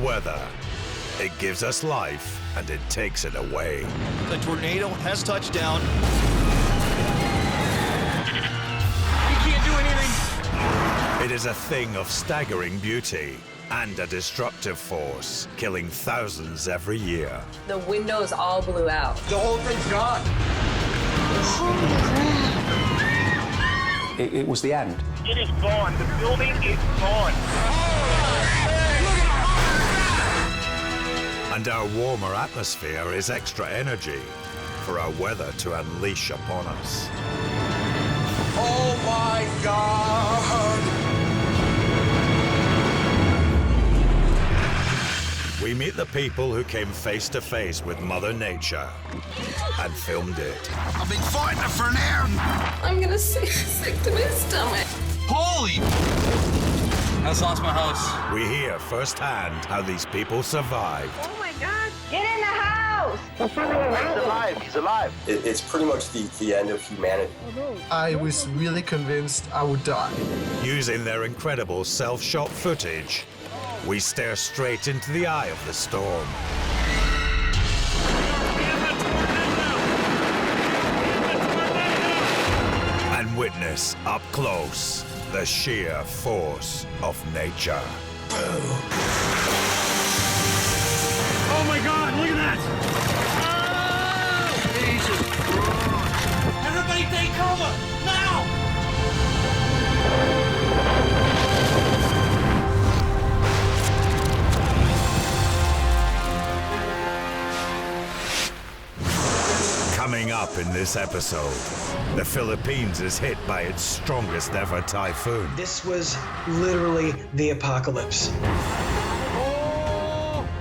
weather. It gives us life, and it takes it away. The tornado has touched down. You can't do anything. It is a thing of staggering beauty and a destructive force, killing thousands every year. The windows all blew out. The whole thing's gone. It was the end. It is gone. The building is gone. And our warmer atmosphere is extra energy for our weather to unleash upon us. Oh my God! We meet the people who came face to face with Mother Nature and filmed it. I've been fighting it for an hour. I'm gonna sick to my stomach. Holy! I just lost my house. We hear firsthand how these people survived. Oh my God! Get in the house! He's alive. He's alive. It's pretty much the end of humanity. I was really convinced I would die. Using their incredible self-shot footage, we stare straight into the eye of the storm. And witness up close the sheer force of nature. Oh my God! Look at that! Oh! Jesus! Everybody take cover now! Coming up in this episode, the Philippines is hit by its strongest ever typhoon. This was literally the apocalypse.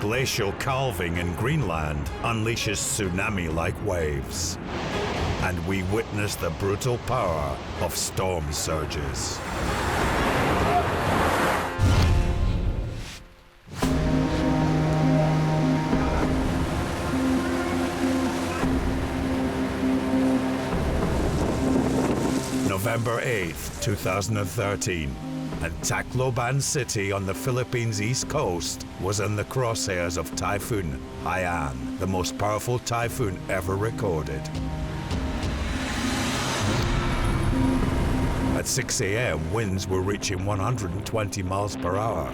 Glacial calving in Greenland unleashes tsunami-like waves. And we witness the brutal power of storm surges. November 8th, 2013, and Tacloban City on the Philippines' east coast was in the crosshairs of Typhoon Haiyan, the most powerful typhoon ever recorded. At 6 a.m., winds were reaching 120 miles per hour.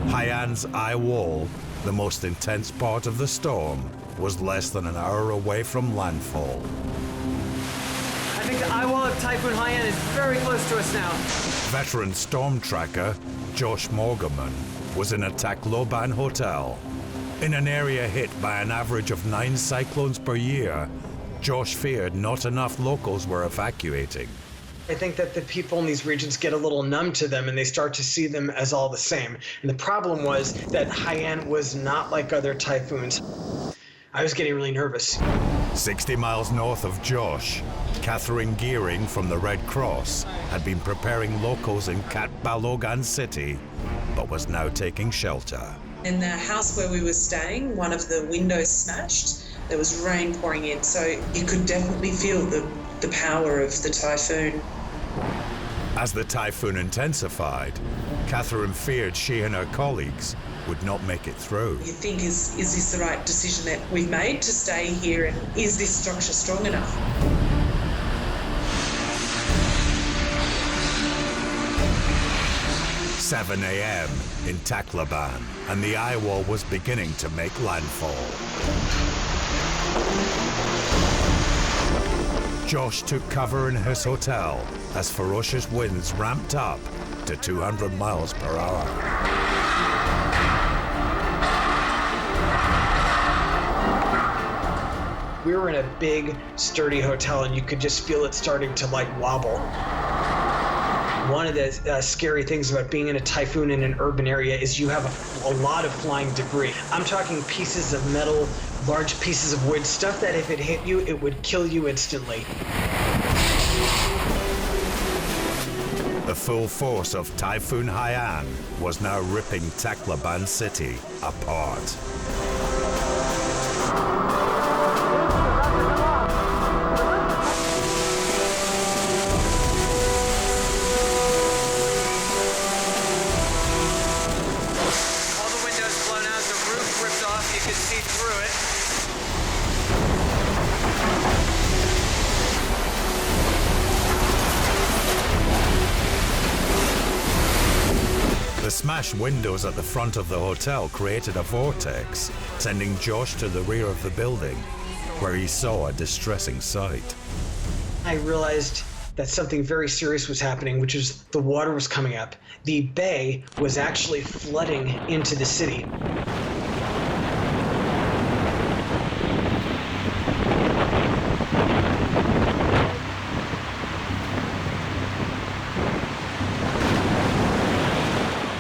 Haiyan's eye wall, the most intense part of the storm, was less than an hour away from landfall. I think the eye wall of Typhoon Haiyan is very close to us now. Veteran storm tracker Josh Morgaman was in a Tacloban hotel. In an area hit by an average of 9 cyclones per year, Josh feared not enough locals were evacuating. I think that the people in these regions get a little numb to them and they start to see them as all the same. And the problem was that Haiyan was not like other typhoons. I was getting really nervous. 60 miles north of Josh, Catherine Gearing from the Red Cross had been preparing locals in Catbalogan City, but was now taking shelter. In the house where we were staying, one of the windows smashed. There was rain pouring in, so you could definitely feel the power of the typhoon. As the typhoon intensified, Catherine feared she and her colleagues would not make it through. You think, is this the right decision that we've made to stay here, and is this structure strong enough? "7 a.m. in Tacloban, and the eye wall was beginning to make landfall. Josh took cover in his hotel as ferocious winds ramped up to 200 miles per hour. We were in a big, sturdy hotel and you could just feel it starting to wobble. One of the scary things about being in a typhoon in an urban area is you have a lot of flying debris. I'm talking pieces of metal, large pieces of wood, stuff that if it hit you, it would kill you instantly. The full force of Typhoon Haiyan was now ripping Tacloban City apart. All the windows blown smashed windows at the front of the hotel created a vortex, sending Josh to the rear of the building, where he saw a distressing sight. I realized that something very serious was happening, which is the water was coming up. The bay was actually flooding into the city.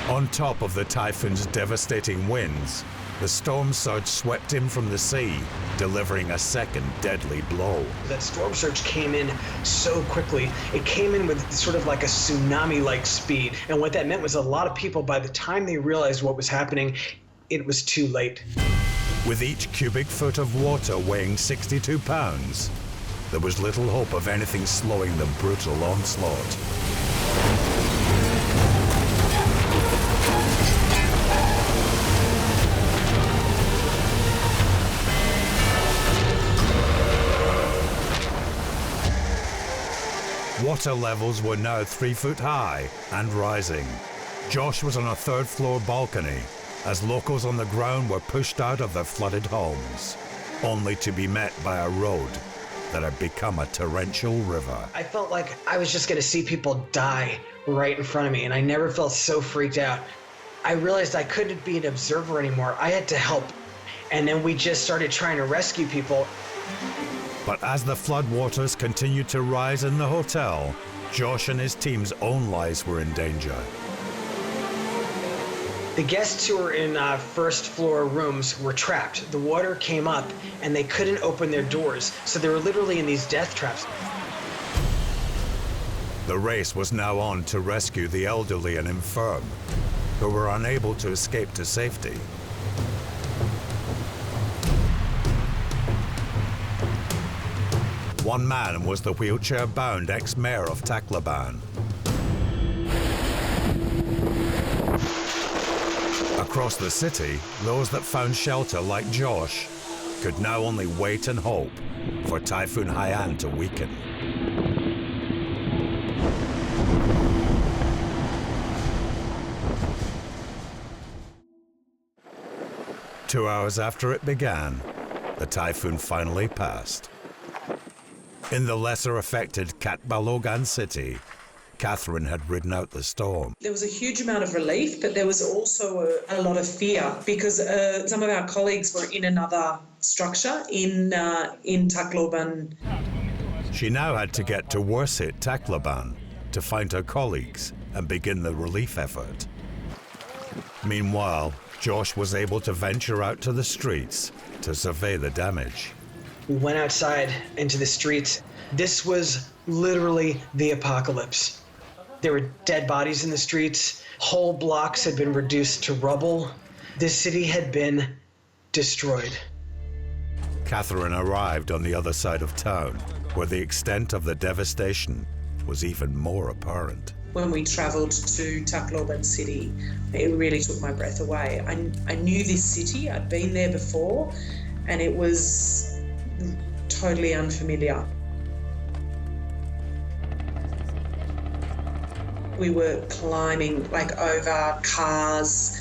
On top of the typhoon's devastating winds, the storm surge swept in from the sea, delivering a second deadly blow. That storm surge came in so quickly. It came in with sort of like a tsunami-like speed. And what that meant was a lot of people, by the time they realized what was happening, it was too late. With each cubic foot of water weighing 62 pounds, there was little hope of anything slowing the brutal onslaught. Water levels were now 3 foot high and rising. Josh was on a third-floor balcony as locals on the ground were pushed out of their flooded homes, only to be met by a road that had become a torrential river. I felt like I was just going to see people die right in front of me, and I never felt so freaked out. I realized I couldn't be an observer anymore. I had to help. And then we just started trying to rescue people. But as the floodwaters continued to rise in the hotel, Josh and his team's own lives were in danger. The guests who were in first floor rooms were trapped. The water came up and they couldn't open their doors, so they were literally in these death traps. The race was now on to rescue the elderly and infirm, who were unable to escape to safety. One man was the wheelchair-bound ex-mayor of Tacloban. Across the city, those that found shelter like Josh could now only wait and hope for Typhoon Haiyan to weaken. Two hours after it began, the typhoon finally passed. In the lesser affected Catbalogan city, Catherine had ridden out the storm. There was a huge amount of relief, but there was also a lot of fear because some of our colleagues were in another structure in Tacloban. She now had to get to worse hit Tacloban to find her colleagues and begin the relief effort. Meanwhile, Josh was able to venture out to the streets to survey the damage. We went outside into the streets. This was literally the apocalypse. There were dead bodies in the streets. Whole blocks had been reduced to rubble. The city had been destroyed. Catherine arrived on the other side of town, where the extent of the devastation was even more apparent. When we travelled to Tacloban city, it really took my breath away. I knew this city, I'd been there before, and it was totally unfamiliar. We were climbing over cars,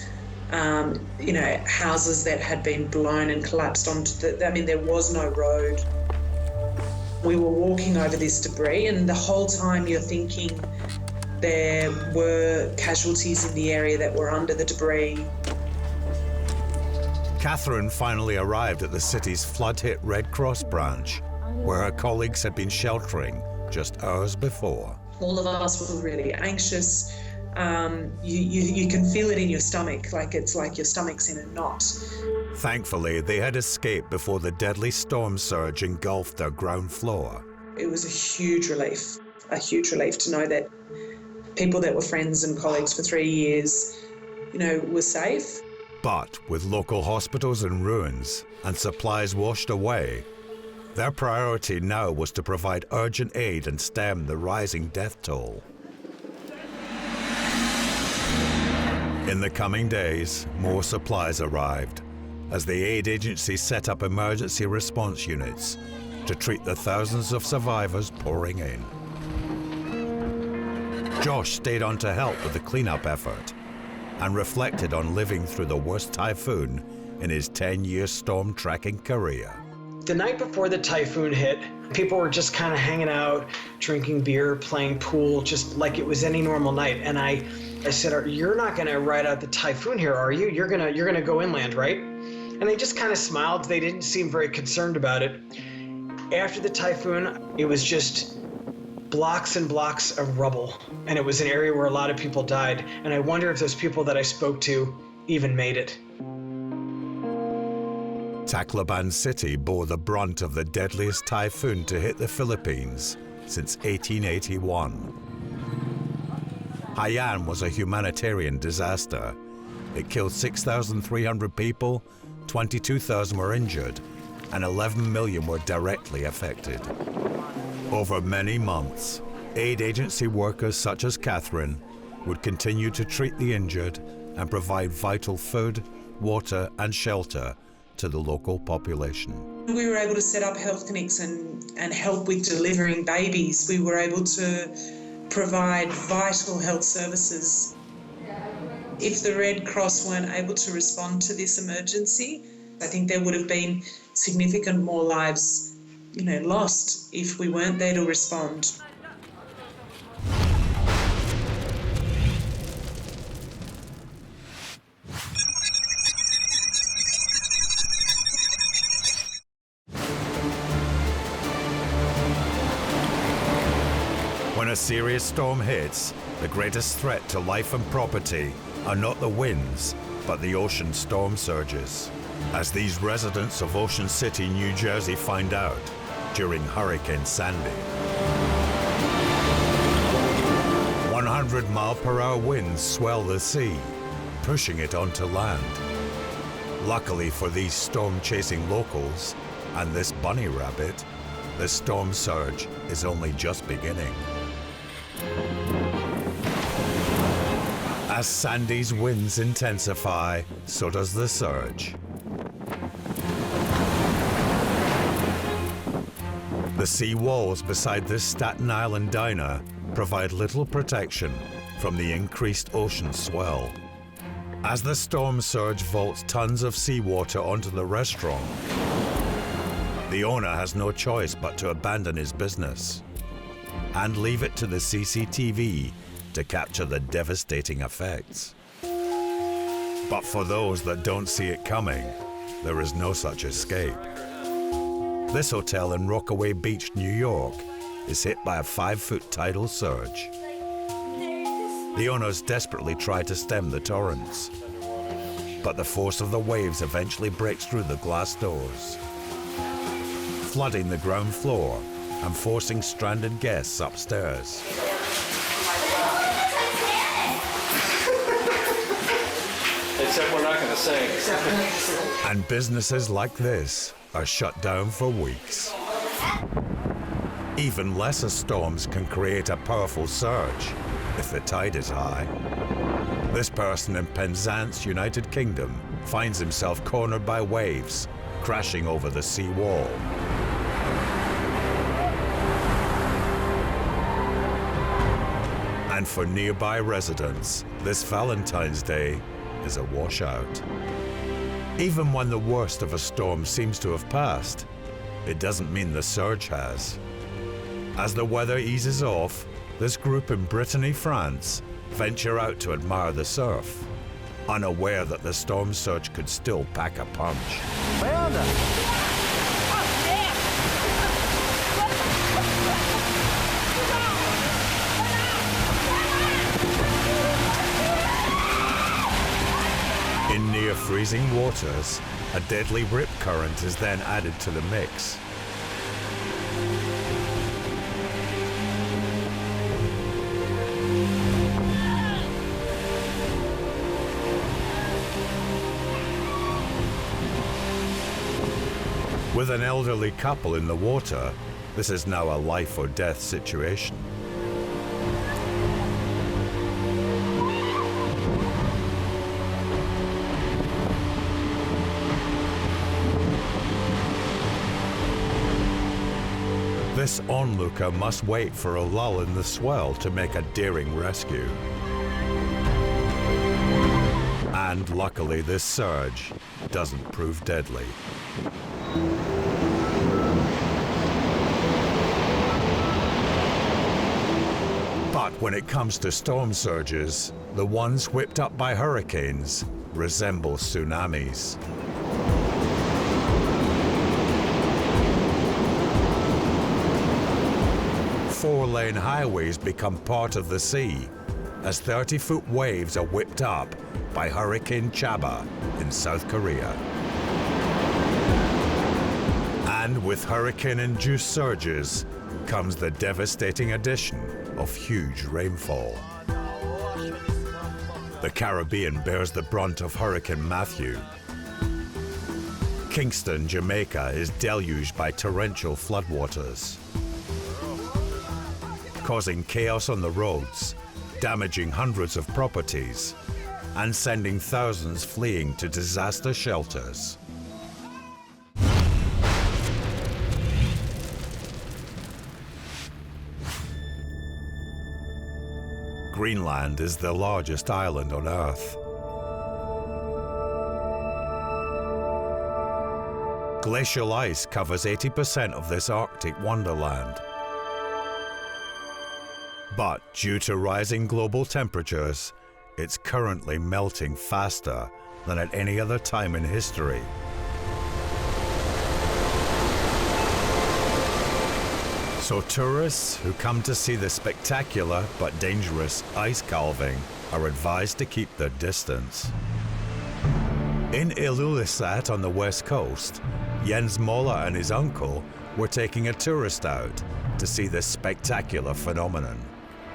houses that had been blown and collapsed onto there was no road. We were walking over this debris, and the whole time you're thinking there were casualties in the area that were under the debris. Catherine finally arrived at the city's flood-hit Red Cross branch, where her colleagues had been sheltering just hours before. All of us were really anxious. You can feel it in your stomach, it's like your stomach's in a knot. Thankfully, they had escaped before the deadly storm surge engulfed their ground floor. It was a huge relief to know that people that were friends and colleagues for 3 years, were safe. But with local hospitals in ruins and supplies washed away, their priority now was to provide urgent aid and stem the rising death toll. In the coming days, more supplies arrived as the aid agency set up emergency response units to treat the thousands of survivors pouring in. Josh stayed on to help with the cleanup effort, and reflected on living through the worst typhoon in his 10-year storm tracking career. The night before the typhoon hit, people were just kind of hanging out, drinking beer, playing pool, just like it was any normal night. And I said, "You're not going to ride out the typhoon here, are you? You're gonna go inland, right?" And they just kind of smiled. They didn't seem very concerned about it. After the typhoon, it was just blocks and blocks of rubble, and it was an area where a lot of people died. And I wonder if those people that I spoke to even made it. Tacloban City bore the brunt of the deadliest typhoon to hit the Philippines since 1881. Haiyan was a humanitarian disaster. It killed 6,300 people, 22,000 were injured, and 11 million were directly affected. Over many months, aid agency workers such as Catherine would continue to treat the injured and provide vital food, water, and shelter to the local population. We were able to set up health clinics and help with delivering babies. We were able to provide vital health services. If the Red Cross weren't able to respond to this emergency, I think there would have been significant more lives, lost if we weren't there to respond. When a serious storm hits, the greatest threat to life and property are not the winds, but the ocean storm surges. As these residents of Ocean City, New Jersey find out during Hurricane Sandy. 100-mile-per-hour winds swell the sea, pushing it onto land. Luckily for these storm-chasing locals and this bunny rabbit, the storm surge is only just beginning. As Sandy's winds intensify, so does the surge. The sea walls beside this Staten Island diner provide little protection from the increased ocean swell. As the storm surge vaults tons of seawater onto the restaurant, the owner has no choice but to abandon his business and leave it to the CCTV to capture the devastating effects. But for those that don't see it coming, there is no such escape. This hotel in Rockaway Beach, New York, is hit by a 5-foot tidal surge. The owners desperately try to stem the torrents, but the force of the waves eventually breaks through the glass doors, flooding the ground floor and forcing stranded guests upstairs. Except we're not going to sing. And businesses like this are shut down for weeks. Even lesser storms can create a powerful surge if the tide is high. This person in Penzance, United Kingdom, finds himself cornered by waves crashing over the sea wall. And for nearby residents, this Valentine's Day is a washout. Even when the worst of a storm seems to have passed, it doesn't mean the surge has. As the weather eases off, this group in Brittany, France, venture out to admire the surf, unaware that the storm surge could still pack a punch. In near freezing waters, a deadly rip current is then added to the mix. With an elderly couple in the water, this is now a life or death situation. This onlooker must wait for a lull in the swell to make a daring rescue. And luckily, this surge doesn't prove deadly. But when it comes to storm surges, the ones whipped up by hurricanes resemble tsunamis. Four-lane highways become part of the sea as 30-foot waves are whipped up by Hurricane Chaba in South Korea. And with hurricane-induced surges comes the devastating addition of huge rainfall. The Caribbean bears the brunt of Hurricane Matthew. Kingston, Jamaica is deluged by torrential floodwaters, causing chaos on the roads, damaging hundreds of properties, and sending thousands fleeing to disaster shelters. Greenland is the largest island on Earth. Glacial ice covers 80% of this Arctic wonderland. But due to rising global temperatures, it's currently melting faster than at any other time in history. So tourists who come to see the spectacular but dangerous ice calving are advised to keep their distance. In Ilulissat on the west coast, Jens Moller and his uncle were taking a tourist out to see this spectacular phenomenon.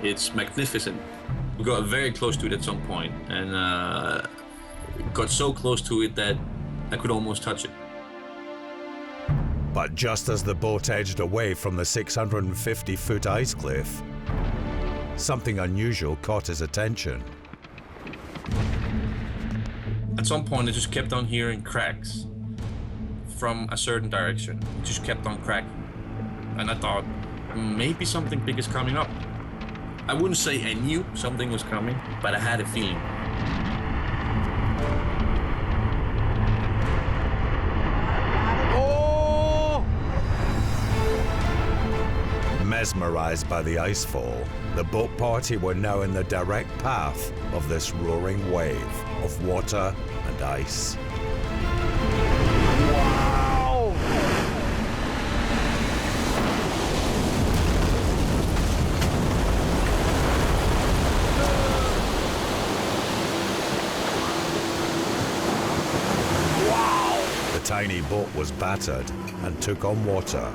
It's magnificent. We got very close to it at some point, and got so close to it that I could almost touch it. But just as the boat edged away from the 650-foot ice cliff, something unusual caught his attention. At some point, I just kept on hearing cracks from a certain direction. It just kept on cracking. And I thought, maybe something big is coming up. I wouldn't say I knew something was coming, but I had a feeling. Mesmerized by the icefall, the boat party were now in the direct path of this roaring wave of water and ice. Wow! The tiny boat was battered and took on water,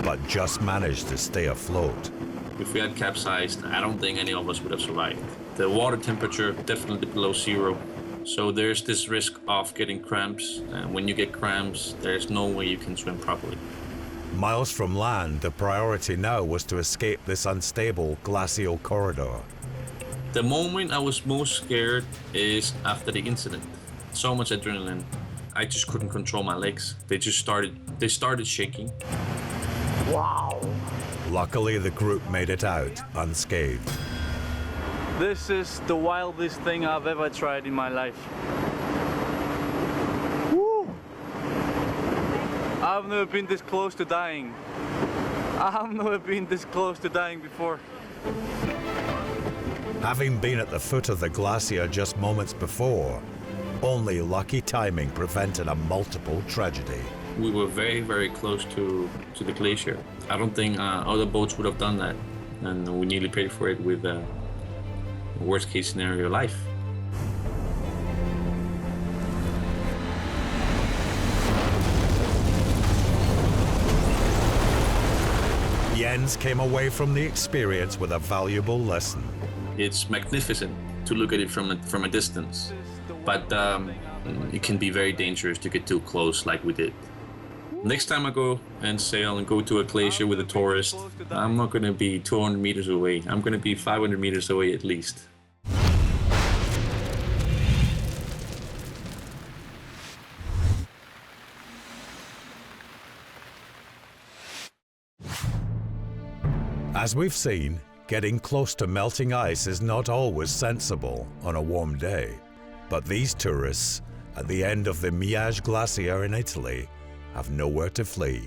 but just managed to stay afloat. If we had capsized, I don't think any of us would have survived. The water temperature definitely below zero, so there's this risk of getting cramps, and when you get cramps, there's no way you can swim properly. Miles from land, the priority now was to escape this unstable glacial corridor. The moment I was most scared is after the incident. So much adrenaline. I just couldn't control my legs. They started shaking. Wow! Luckily, the group made it out unscathed. This is the wildest thing I've ever tried in my life. Woo! I've never been this close to dying. I've never been this close to dying before. Having been at the foot of the glacier just moments before, only lucky timing prevented a multiple tragedy. We were very, very close to the glacier. I don't think other boats would have done that, and we nearly paid for it with worst case scenario life. Jens came away from the experience with a valuable lesson. It's magnificent to look at it from a distance, but it can be very dangerous to get too close like we did. Next time I go and sail and go to a glacier with a tourist, I'm not going to be 200 meters away. I'm going to be 500 meters away at least. As we've seen, getting close to melting ice is not always sensible on a warm day. But these tourists, at the end of the Miage Glacier in Italy, have nowhere to flee.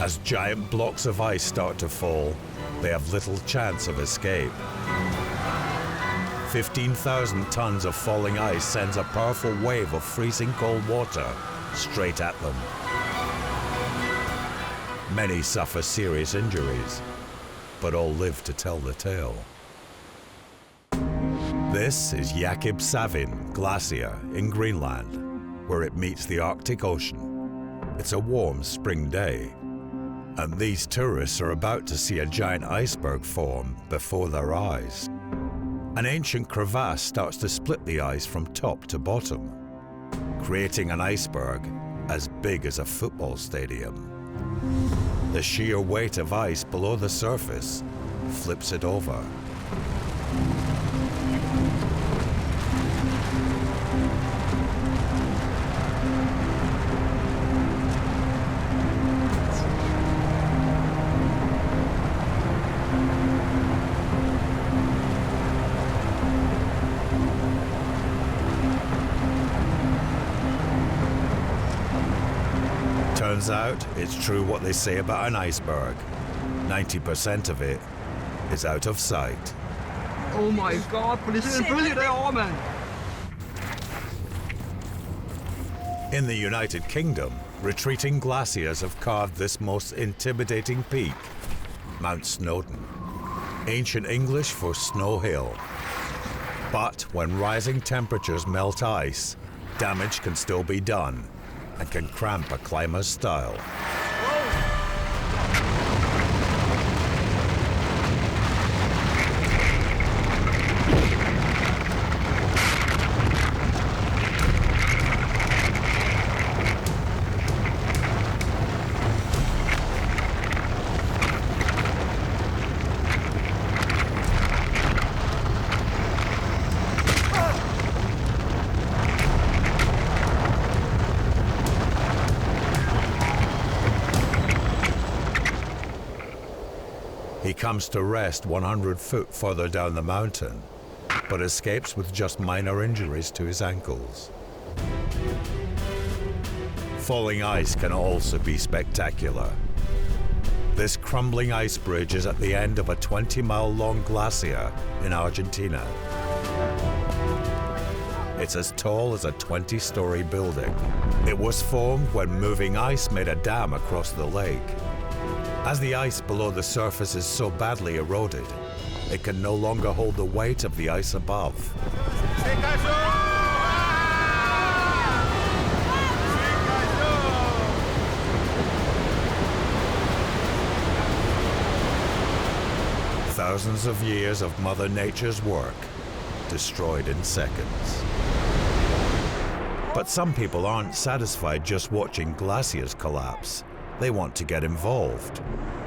As giant blocks of ice start to fall, they have little chance of escape. 15,000 tons of falling ice sends a powerful wave of freezing cold water straight at them. Many suffer serious injuries, but all live to tell the tale. This is Jakobshavn Glacier in Greenland, where it meets the Arctic Ocean. It's a warm spring day, and these tourists are about to see a giant iceberg form before their eyes. An ancient crevasse starts to split the ice from top to bottom, creating an iceberg as big as a football stadium. The sheer weight of ice below the surface flips it over. Turns out it's true what they say about an iceberg. 90% of it is out of sight. Oh my god, for det er en bølge derovre, mand! In the United Kingdom, retreating glaciers have carved this most intimidating peak, Mount Snowdon. Ancient English for snow hill. But when rising temperatures melt ice, damage can still be done and can cramp a climber's style. He comes to rest 100 foot further down the mountain, but escapes with just minor injuries to his ankles. Falling ice can also be spectacular. This crumbling ice bridge is at the end of a 20-mile-long glacier in Argentina. It's as tall as a 20-story building. It was formed when moving ice made a dam across the lake. As the ice below the surface is so badly eroded, it can no longer hold the weight of the ice above. Thousands of years of Mother Nature's work, destroyed in seconds. But some people aren't satisfied just watching glaciers collapse. They want to get involved.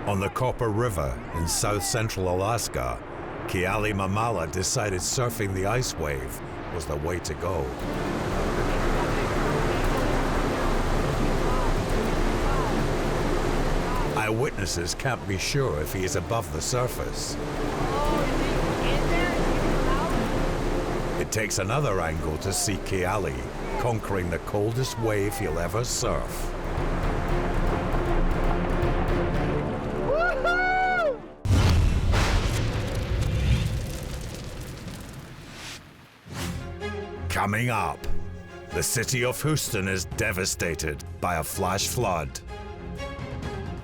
On the Copper River in south-central Alaska, Keali Mamala decided surfing the ice wave was the way to go. Eyewitnesses can't be sure if he is above the surface. It takes another angle to see Keali conquering the coldest wave he'll ever surf. Coming up, the city of Houston is devastated by a flash flood.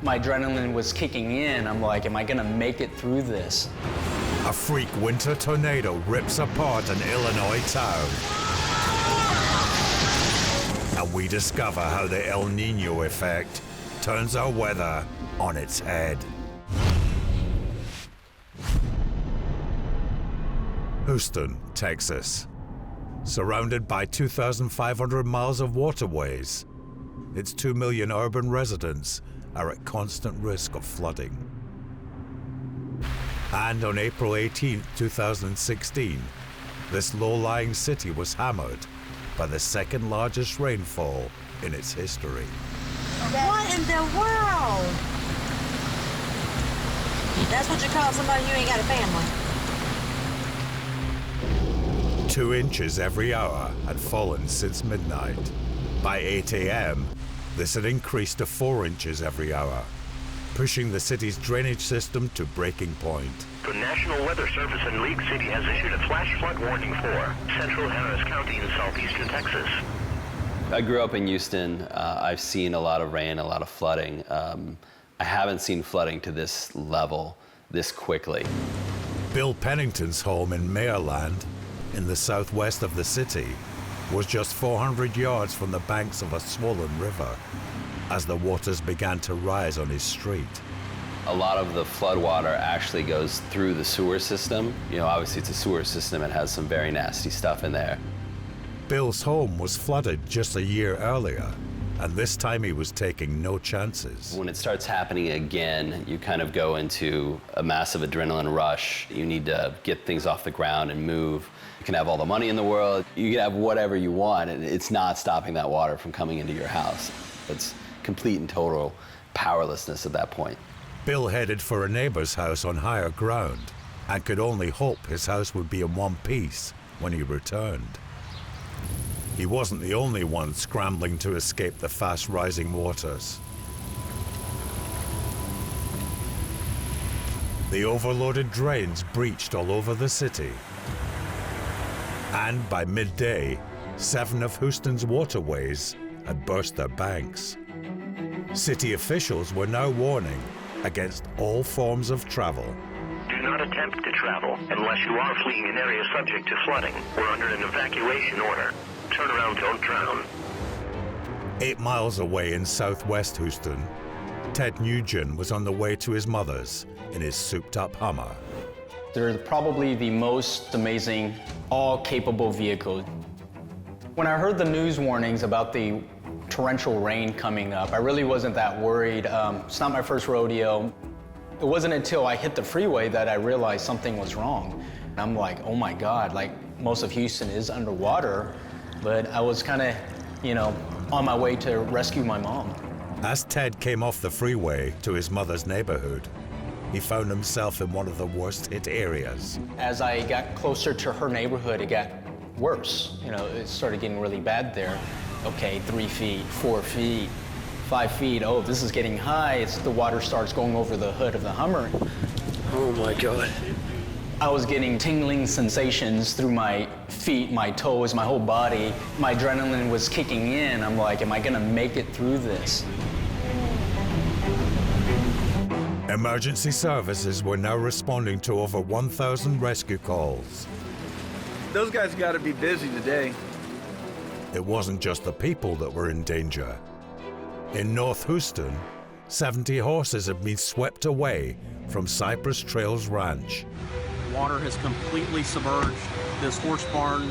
My adrenaline was kicking in. I'm like, am I gonna make it through this? A freak winter tornado rips apart an Illinois town. And we discover how the El Nino effect turns our weather on its head. Houston, Texas. Surrounded by 2,500 miles of waterways, its 2 million urban residents are at constant risk of flooding. And on April 18, 2016, this low-lying city was hammered by the second largest rainfall in its history. What in the world? That's what you call somebody who ain't got a family. 2 inches every hour had fallen since midnight. By 8 a.m., this had increased to 4 inches every hour, pushing the city's drainage system to breaking point. The National Weather Service in League City has issued a flash flood warning for Central Harris County in southeastern Texas. I grew up in Houston. I've seen a lot of rain, a lot of flooding. I haven't seen flooding to this level, this quickly. Bill Pennington's home in Maryland, in the southwest of the city, was just 400 yards from the banks of a swollen river as the waters began to rise on his street. A lot of the flood water actually goes through the sewer system. You know, obviously it's a sewer system. It has some very nasty stuff in there. Bill's home was flooded just a year earlier, and this time he was taking no chances. When it starts happening again, you kind of go into a massive adrenaline rush. You need to get things off the ground and move. You can have all the money in the world. You can have whatever you want, and it's not stopping that water from coming into your house. It's complete and total powerlessness at that point. Bill headed for a neighbor's house on higher ground and could only hope his house would be in one piece when he returned. He wasn't the only one scrambling to escape the fast-rising waters. The overloaded drains breached all over the city. And by midday, 7 of Houston's waterways had burst their banks. City officials were now warning against all forms of travel. Do not attempt to travel unless you are fleeing an area subject to flooding or under an evacuation order. Turn around, don't drown. 8 miles away in southwest Houston, Ted Nugent was on the way to his mother's in his souped-up Hummer. They're probably the most amazing, all-capable vehicle. When I heard the news warnings about the torrential rain coming up, I really wasn't that worried. It's not my first rodeo. It wasn't until I hit the freeway that I realized something was wrong. I'm like, oh my God, like most of Houston is underwater, but I was kind of, on my way to rescue my mom. As Ted came off the freeway to his mother's neighborhood, he found himself in one of the worst hit areas. As I got closer to her neighborhood, it got worse. It started getting really bad there. Okay, 3 feet, 4 feet, 5 feet. Oh, this is getting high. The water starts going over the hood of the Hummer. Oh my God. I was getting tingling sensations through my feet, my toes, my whole body. My adrenaline was kicking in. I'm like, am I gonna make it through this? Emergency services were now responding to over 1,000 rescue calls. Those guys gotta be busy today. It wasn't just the people that were in danger. In North Houston, 70 horses had been swept away from Cypress Trails Ranch. Water has completely submerged this horse barn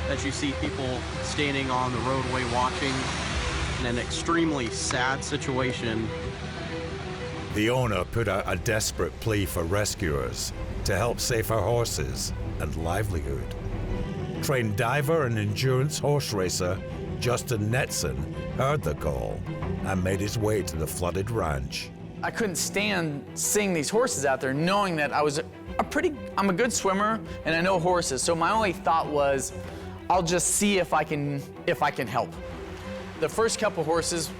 that you see people standing on the roadway watching in an extremely sad situation. The owner put out a desperate plea for rescuers to help save her horses and livelihood. Trained diver and endurance horse racer Justin Netson heard the call and made his way to the flooded ranch. I couldn't stand seeing these horses out there, knowing that I'm a good swimmer and I know horses. So my only thought was, I'll just see if I can help. The first couple horses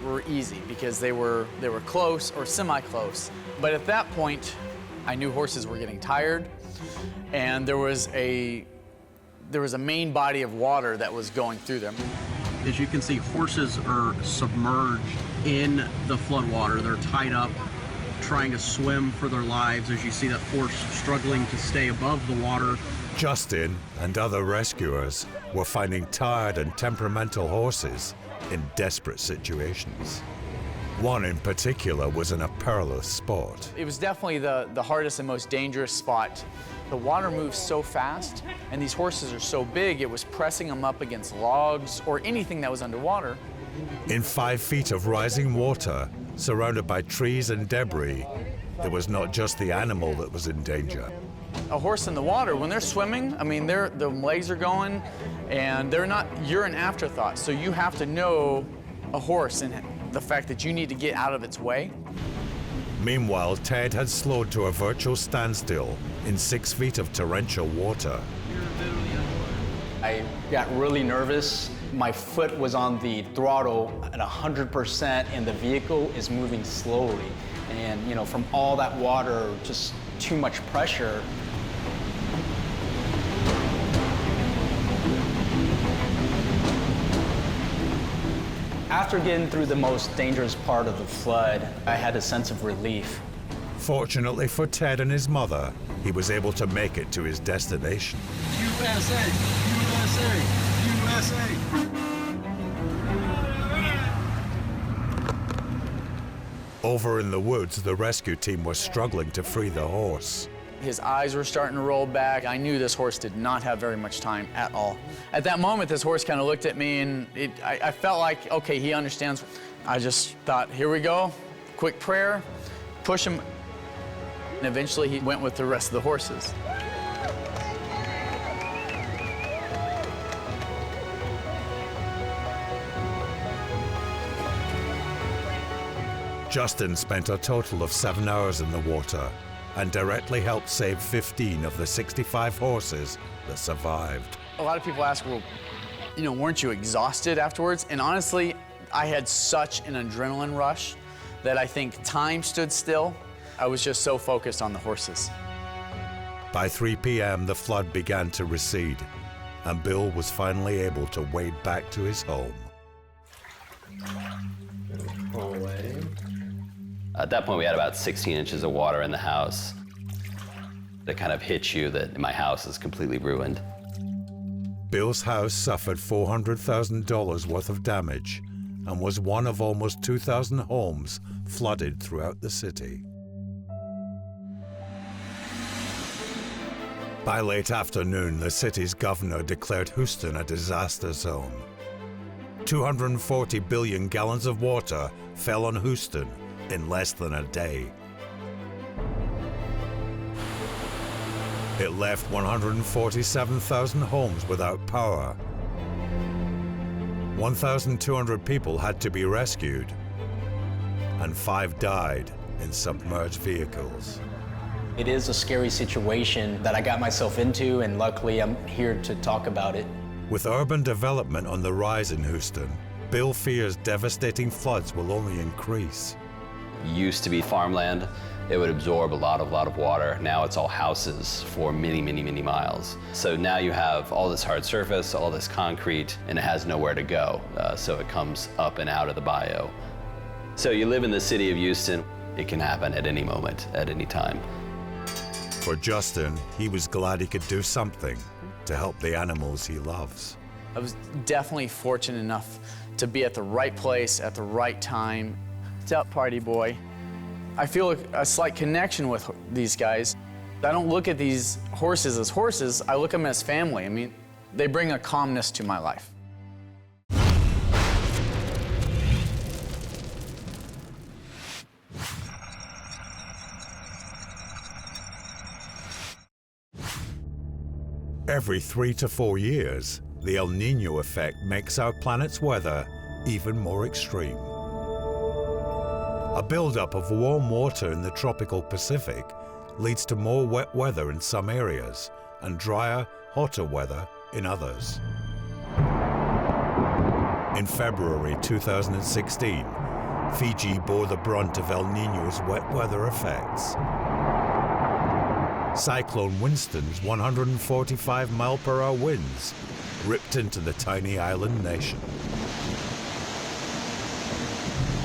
were easy because they were close or semi-close. But at that point, I knew horses were getting tired, and there was a main body of water that was going through them. As you can see, horses are submerged in the floodwater. They're tied up, trying to swim for their lives. As you see that horse struggling to stay above the water. Justin and other rescuers were finding tired and temperamental horses in desperate situations. One in particular was in a perilous spot. It was definitely the hardest and most dangerous spot. The water moves so fast, and these horses are so big, it was pressing them up against logs or anything that was underwater. In 5 feet of rising water, surrounded by trees and debris, it was not just the animal that was in danger. A horse in the water, when they're swimming, I mean, the legs are going, and you're an afterthought. So you have to know a horse and the fact that you need to get out of its way. Meanwhile, Ted had slowed to a virtual standstill in 6 feet of torrential water. I got really nervous. My foot was on the throttle at 100%, and the vehicle is moving slowly. And, you know, from all that water, just too much pressure. After getting through the most dangerous part of the flood, I had a sense of relief. Fortunately for Ted and his mother, he was able to make it to his destination. USA! USA! USA! Over in the woods, the rescue team was struggling to free the horse. His eyes were starting to roll back. I knew this horse did not have very much time at all. At that moment, this horse kind of looked at me, and I felt like, okay, he understands. I just thought, here we go, quick prayer, push him. And eventually he went with the rest of the horses. Justin spent a total of 7 hours in the water and directly helped save 15 of the 65 horses that survived. A lot of people ask, well, you know, weren't you exhausted afterwards? And honestly, I had such an adrenaline rush that I think time stood still. I was just so focused on the horses. By 3 p.m., the flood began to recede, and Bill was finally able to wade back to his home. At that point, we had about 16 inches of water in the house. That kind of hits you that my house is completely ruined. Bill's house suffered $400,000 worth of damage and was one of almost 2,000 homes flooded throughout the city. By late afternoon, the city's governor declared Houston a disaster zone. 240 billion gallons of water fell on Houston in less than a day. It left 147,000 homes without power. 1,200 people had to be rescued, and 5 died in submerged vehicles. It is a scary situation that I got myself into, and luckily I'm here to talk about it. With urban development on the rise in Houston, Bill fears devastating floods will only increase. Used to be farmland. It would absorb a lot of water. Now it's all houses for many, many, many miles. So now you have all this hard surface, all this concrete, and it has nowhere to go. So it comes up and out of the bayou. So you live in the city of Houston. It can happen at any moment, at any time. For Justin, he was glad he could do something to help the animals he loves. I was definitely fortunate enough to be at the right place at the right time. What's up, party boy? I feel a slight connection with these guys. I don't look at these horses as horses, I look at them as family. I mean, they bring a calmness to my life. Every 3 to 4 years, the El Nino effect makes our planet's weather even more extreme. A buildup of warm water in the tropical Pacific leads to more wet weather in some areas and drier, hotter weather in others. In February 2016, Fiji bore the brunt of El Nino's wet weather effects. Cyclone Winston's 145-mile-per-hour winds ripped into the tiny island nation.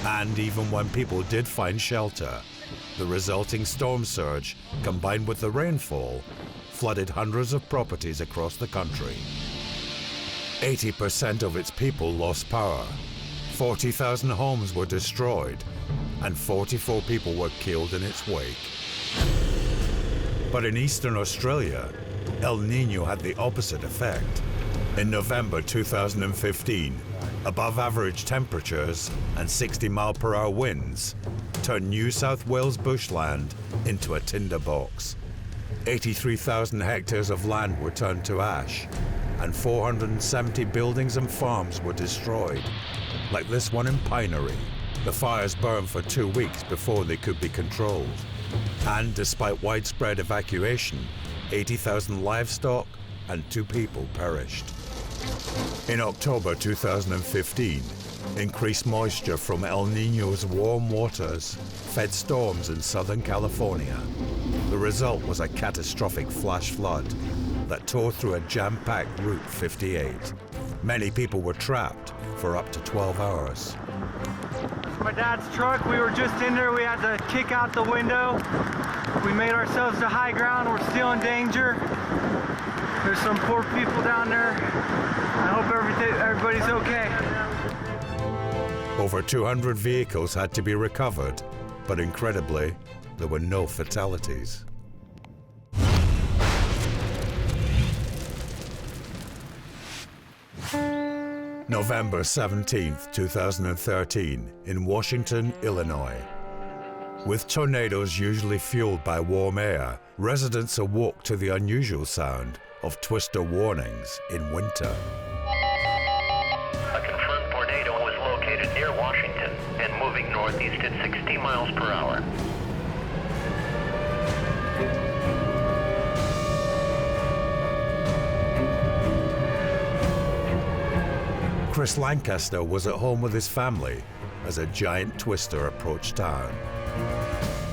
And even when people did find shelter, the resulting storm surge, combined with the rainfall, flooded hundreds of properties across the country. 80% of its people lost power, 40,000 homes were destroyed, and 44 people were killed in its wake. But in eastern Australia, El Nino had the opposite effect. In November 2015, above-average temperatures and 60-mile-per-hour winds turned New South Wales bushland into a tinderbox. 83,000 hectares of land were turned to ash, and 470 buildings and farms were destroyed, like this one in Pinery. The fires burned for 2 weeks before they could be controlled. And despite widespread evacuation, 80,000 livestock and 2 people perished. In October 2015, increased moisture from El Nino's warm waters fed storms in Southern California. The result was a catastrophic flash flood that tore through a jam-packed Route 58. Many people were trapped for up to 12 hours. My dad's truck, we were just in there, we had to kick out the window. We made ourselves to high ground, we're still in danger. There's some poor people down there. I hope everybody's okay. Over 200 vehicles had to be recovered, but incredibly, there were no fatalities. November 17th, 2013, in Washington, Illinois. With tornadoes usually fueled by warm air, residents awoke to the unusual sound of twister warnings in winter. A confirmed tornado was located near Washington and moving northeast at 60 miles per hour. Chris Lancaster was at home with his family as a giant twister approached town.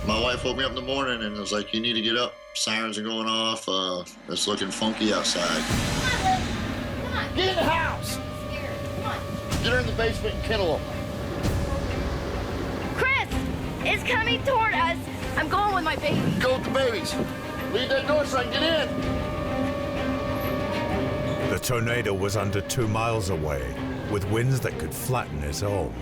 My wife woke me up in the morning and was like, you need to get up. Sirens are going off. It's looking funky outside. Come on. Get in the house. Come on. Get her in the basement and kennel them. Chris, it's coming toward us. I'm going with my baby. Go with the babies. Leave that door so I can get in. The tornado was under 2 miles away, with winds that could flatten his home.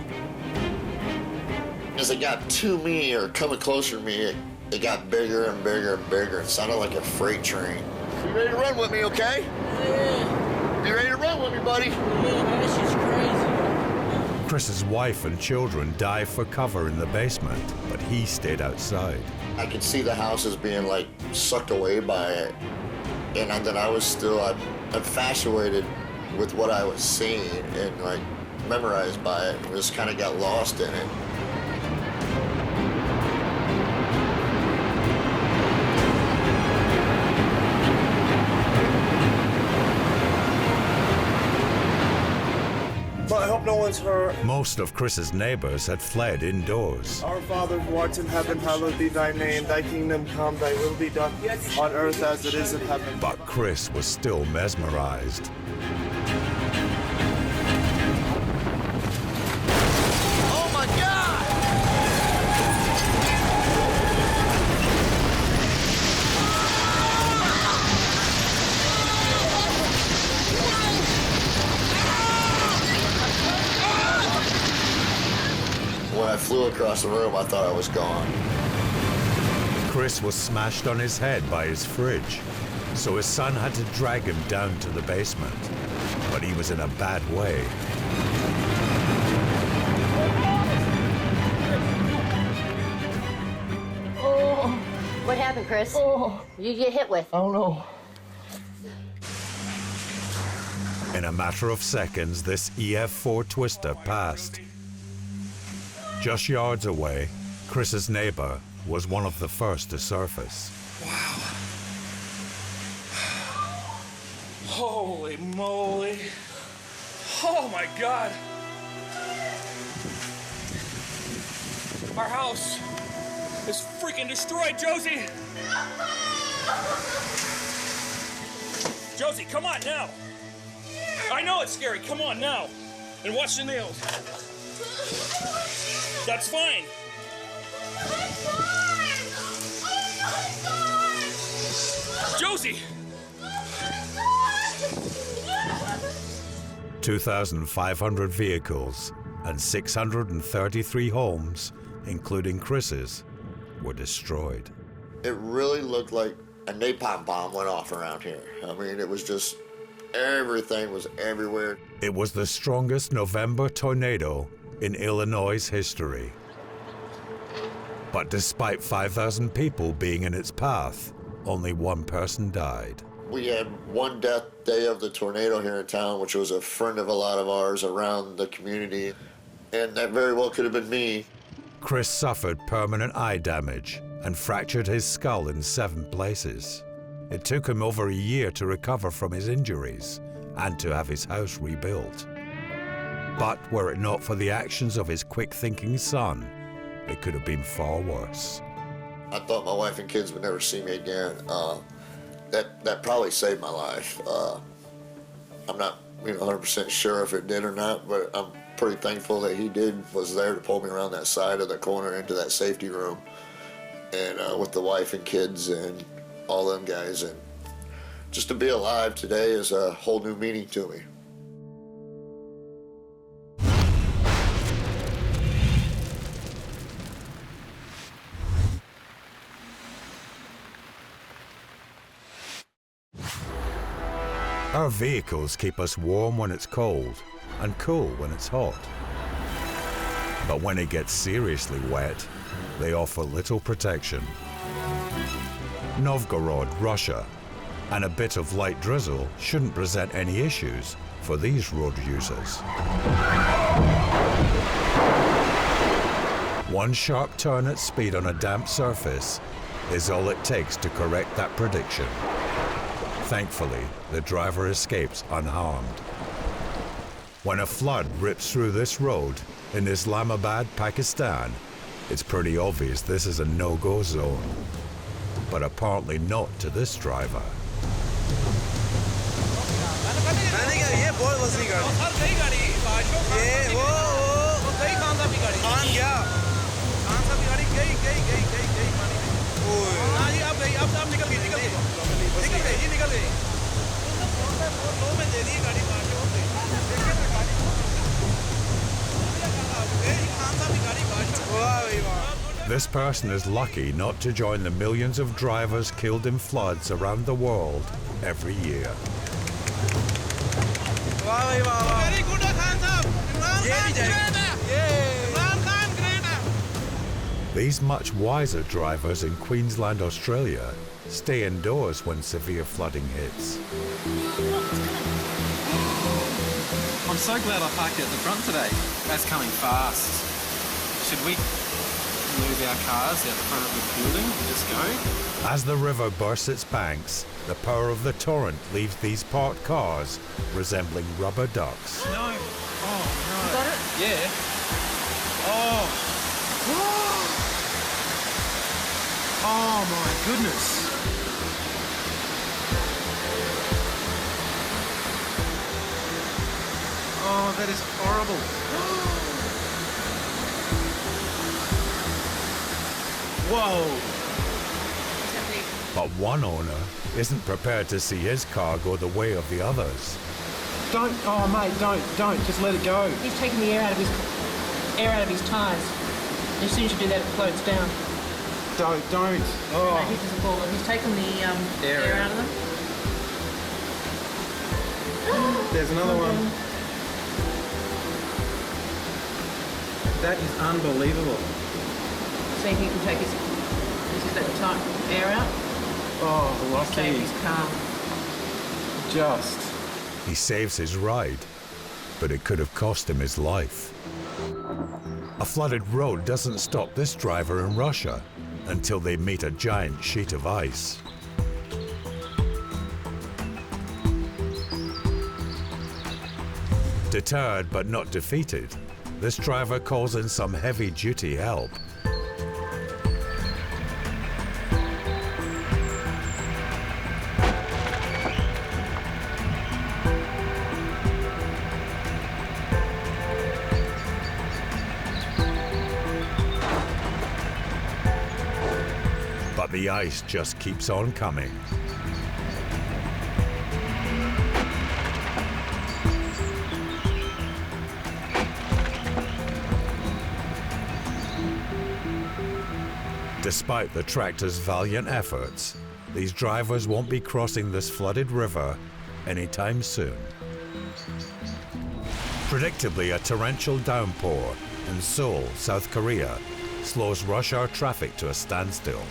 As it got to me or coming closer to me, it got bigger and bigger and bigger. It sounded like a freight train. You ready to run with me, okay? Yeah. You ready to run with me, buddy? Yeah, this is crazy. Chris's wife and children dived for cover in the basement, but he stayed outside. I could see the houses being like sucked away by it. And then I was still, I'm infatuated with what I was seeing and like memorized by it. And just kind of got lost in it. But I hope no one's hurt. Most of Chris's neighbors had fled indoors. Our Father who art in heaven, hallowed be thy name. Thy kingdom come, thy will be done on earth as it is in heaven. But Chris was still mesmerized. Oh my God! When I flew across the room, I thought I was gone. Chris was smashed on his head by his fridge, so his son had to drag him down to the basement. But he was in a bad way. Oh, what happened, Chris? Oh, you get hit with? I don't know. In a matter of seconds, this EF4 twister passed. Just yards away, Chris's neighbor was one of the first to surface. Wow. Holy moly. Oh my God. Our house is freaking destroyed, Josie. Josie, come on now. I know it's scary. Come on now. And watch the nails. That's fine. 2,500 vehicles and 633 homes, including Chris's, were destroyed. It really looked like a napalm bomb went off around here. I mean, it was just, everything was everywhere. It was the strongest November tornado in Illinois' history. But despite 5,000 people being in its path, only one person died. We had one death day of the tornado here in town, which was a friend of a lot of ours around the community, and that very well could have been me. Chris suffered permanent eye damage and fractured his skull in 7 places. It took him over a year to recover from his injuries and to have his house rebuilt. But were it not for the actions of his quick-thinking son, it could have been far worse. I thought my wife and kids would never see me again. That probably saved my life. I'm not 100% sure if it did or not, but I'm pretty thankful that he was there to pull me around that side of the corner into that safety room, and with the wife and kids and all them guys. And just to be alive today is a whole new meaning to me. Our vehicles keep us warm when it's cold and cool when it's hot. But when it gets seriously wet, they offer little protection. Novgorod, Russia, and a bit of light drizzle shouldn't present any issues for these road users. One sharp turn at speed on a damp surface is all it takes to correct that prediction. Thankfully, the driver escapes unharmed. When a flood rips through this road in Islamabad, Pakistan, it's pretty obvious this is a no-go zone. But apparently not to this driver. This person is lucky not to join the millions of drivers killed in floods around the world every year. These much wiser drivers in Queensland, Australia, stay indoors when severe flooding hits. I'm so glad I parked at the front today. That's coming fast. Should we move our cars out the front of the building and just go? As the river bursts its banks, the power of the torrent leaves these parked cars resembling rubber ducks. No. Oh, no. You got it? Yeah. Oh. Oh, my goodness. Oh, that is horrible. Whoa. But one owner isn't prepared to see his car go the way of the others. Don't, oh mate, don't, just let it go. He's taking the air out of his tyres. As soon as you do that, it floats down. Don't. Oh. He doesn't fall. He's taken the air out of them. There's another one. That is unbelievable. See if he can take his air out. Oh, lucky. Save his car. Just. He saves his ride, but it could have cost him his life. A flooded road doesn't stop this driver in Russia until they meet a giant sheet of ice. Deterred but not defeated, this driver calls in some heavy-duty help. But the ice just keeps on coming. Despite the tractor's valiant efforts, these drivers won't be crossing this flooded river anytime soon. Predictably, a torrential downpour in Seoul, South Korea, slows rush hour traffic to a standstill.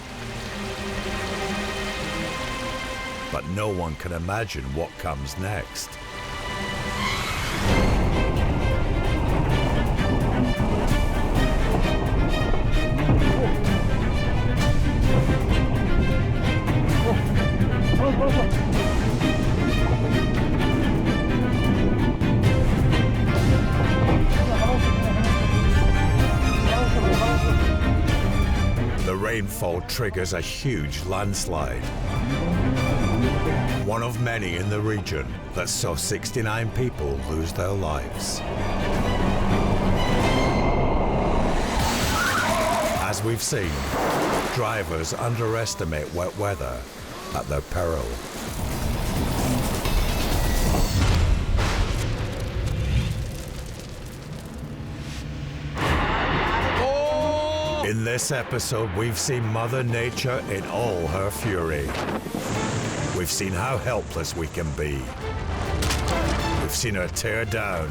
But no one can imagine what comes next. The rainfall triggers a huge landslide. One of many in the region that saw 69 people lose their lives. As we've seen, drivers underestimate wet weather at their peril. In this episode, we've seen Mother Nature in all her fury. We've seen how helpless we can be. We've seen her tear down,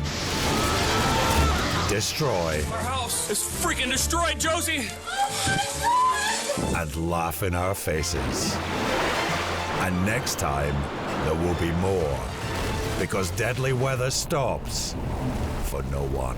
destroy, Our house is freaking destroyed, Josie! and laugh in our faces. And next time, there will be more, because deadly weather stops for no one.